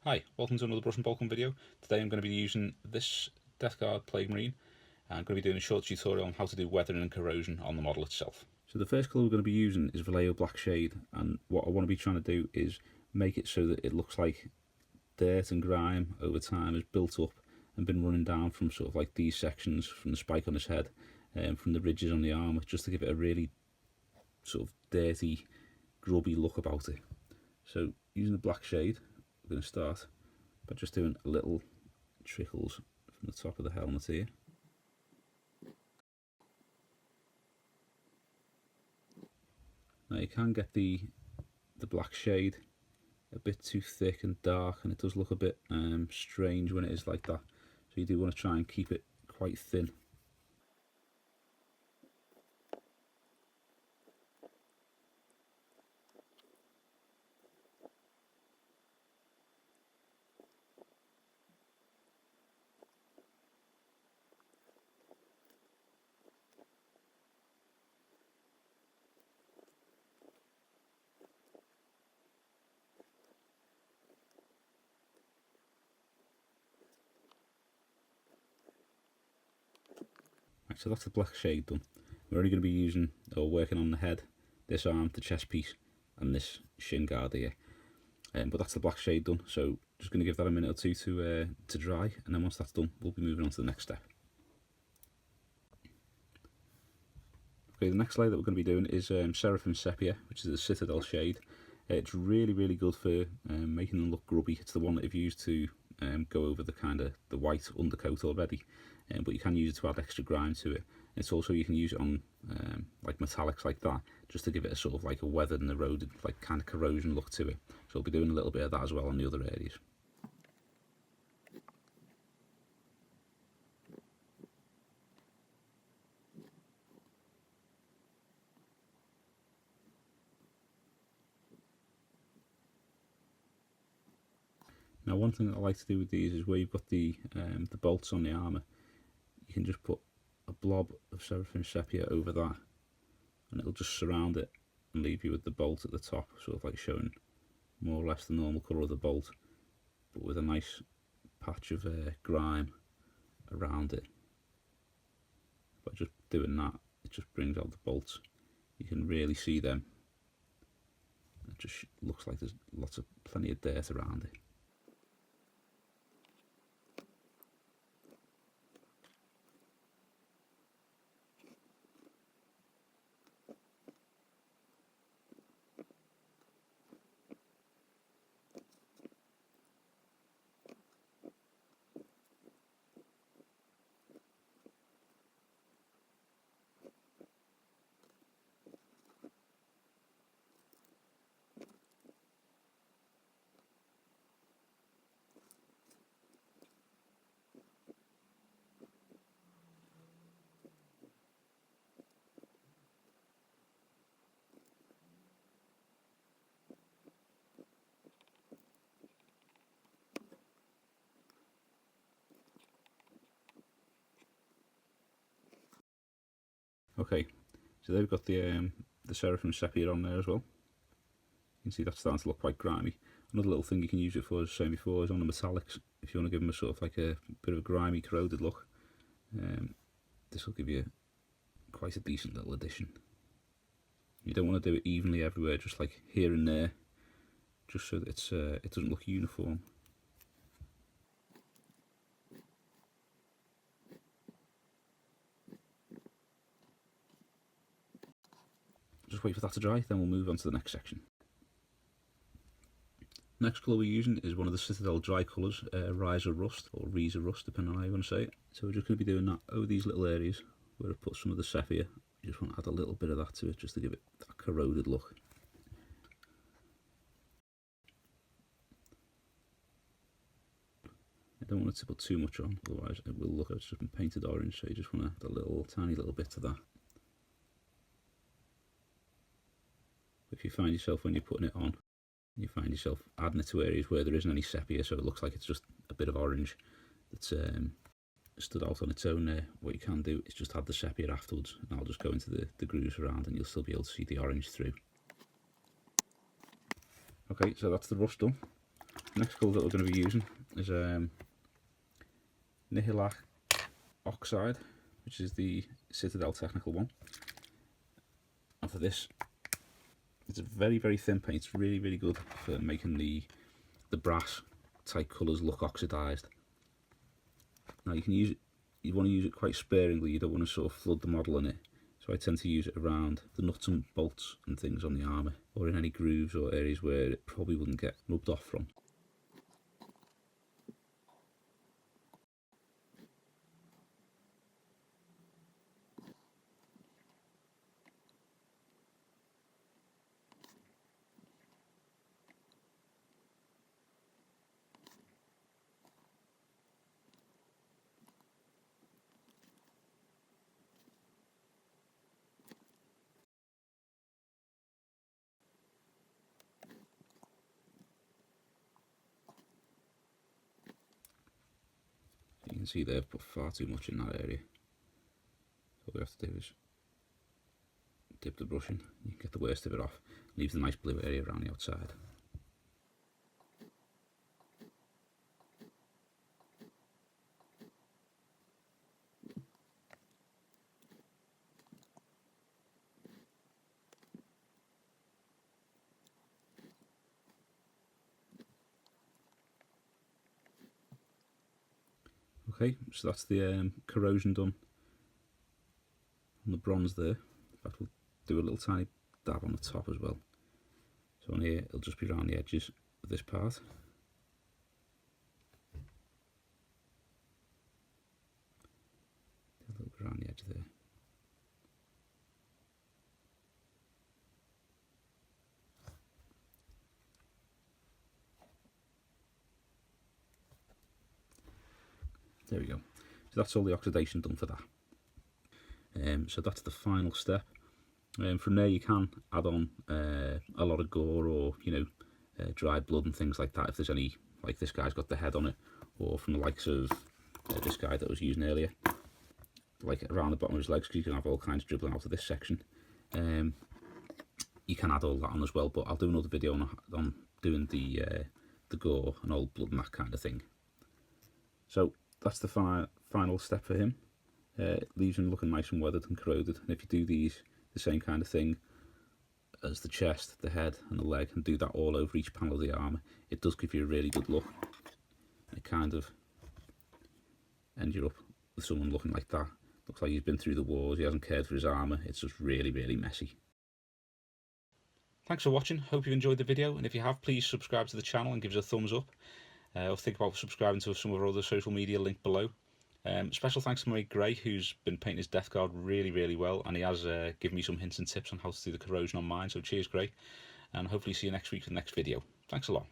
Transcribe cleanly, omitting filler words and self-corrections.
Hi, welcome to another Brush and Boltgun video. Today I'm going to be using this Death Guard Plague Marine. I'm going to be doing a short tutorial on how to do weathering and corrosion on the model itself. So the first colour we're going to be using is Vallejo Black Shade, and what I want to be trying to do is make it so that it looks like dirt and grime over time has built up and been running down from sort of like these sections, from the spike on his head, from the ridges on the armour, just to give it a really sort of dirty, grubby look about it. So using the black shade, we're going to start by just doing little trickles from the top of the helmet here. Now you can get the black shade a bit too thick and dark, and it does look a bit strange when it is like that, so you do want to try and keep it quite thin. Right, so that's the black shade done. We're only going to be using or working on the head, this arm, the chest piece, and this shin guard here. But that's the black shade done, so just going to give that a minute or two to dry, and then once that's done, we'll be moving on to the next step. Okay, the next layer that we're going to be doing is Seraphim Sepia, which is a Citadel shade. It's really good for making them look grubby. It's the one that I've used to go over the kind of the white undercoat already, but you can use it to add extra grime to it. It's also, you can use it on like metallics like that, just to give it a sort of like a weathered and eroded, like kind of corrosion look to it. So I'll be doing a little bit of that as well on the other areas. Now one thing that I like to do with these is where you've got the bolts on the armour, you can just put a blob of Seraphim Sepia over that, and it'll just surround it and leave you with the bolt at the top, sort of like showing more or less the normal colour of the bolt, but with a nice patch of grime around it. By just doing that, it just brings out the bolts. You can really see them. It just looks like there's plenty of dirt around it. Okay, so they've got the Seraphim Sepia on there as well. You can see that's starting to look quite grimy. Another little thing you can use it for, as I was saying before, is on the metallics. If you want to give them a sort of like a bit of a grimy, corroded look, this will give you quite a decent little addition. You don't want to do it evenly everywhere, just like here and there, just so that it doesn't look uniform. Just wait for that to dry, then we'll move on to the next section. Next colour we're using is one of the Citadel dry colours, Ryza Rust, or Ryza Rust, depending on how you want to say it. So we're just going to be doing that over these little areas where I've put some of the Sepia. You just want to add a little bit of that to it, just to give it that corroded look. I don't want it to put too much on, otherwise it will look like it's just been painted orange, so you just want to add a little, tiny little bit of that. If you find yourself, when you're putting it on, you find yourself adding it to areas where there isn't any sepia, so it looks like it's just a bit of orange that's stood out on its own there, what you can do is just add the sepia afterwards, and I'll just go into the grooves around and you'll still be able to see the orange through. Okay, so that's the rust done. Next colour that we're going to be using is Nihilakh Oxide, which is the Citadel technical one. And for this, it's a very, very thin paint. It's really, really good for making the brass type colours look oxidised. Now you can use it, you want to use it quite sparingly, you don't want to sort of flood the model in it. So I tend to use it around the nuts and bolts and things on the armour, or in any grooves or areas where it probably wouldn't get rubbed off from. You can see they've put far too much in that area. So all we have to do is dip the brush in, you can get the worst of it off, leave the nice blue area around the outside. Okay, so that's the corrosion done on the bronze there. In fact, we'll do a little tiny dab on the top as well. So on here, it'll just be around the edges of this part. A little bit around the edge there. There we go. So that's all the oxidation done for that. So that's the final step. From there you can add on a lot of gore, or dried blood and things like that, if there's any, like this guy's got the head on it, or from the likes of this guy that I was using earlier, like around the bottom of his legs, because you can have all kinds dribbling out of this section. You can add all that on as well, but I'll do another video on doing the gore and old blood and that kind of thing. So that's the final step for him. Leaves him looking nice and weathered and corroded. And if you do the same kind of thing as the chest, the head and the leg, and do that all over each panel of the armour, it does give you a really good look. It kind of ends you up with someone looking like that. Looks like he's been through the wars, he hasn't cared for his armour. It's just really, really messy. Thanks for watching. Hope you've enjoyed the video, and if you have, please subscribe to the channel and give us a thumbs up. Or think about subscribing to some of our other social media linked below. Special thanks to my mate Gray, who's been painting his Death Guard really, really well, and he has given me some hints and tips on how to do the corrosion on mine, so cheers Gray, and hopefully see you next week for the next video. Thanks a lot.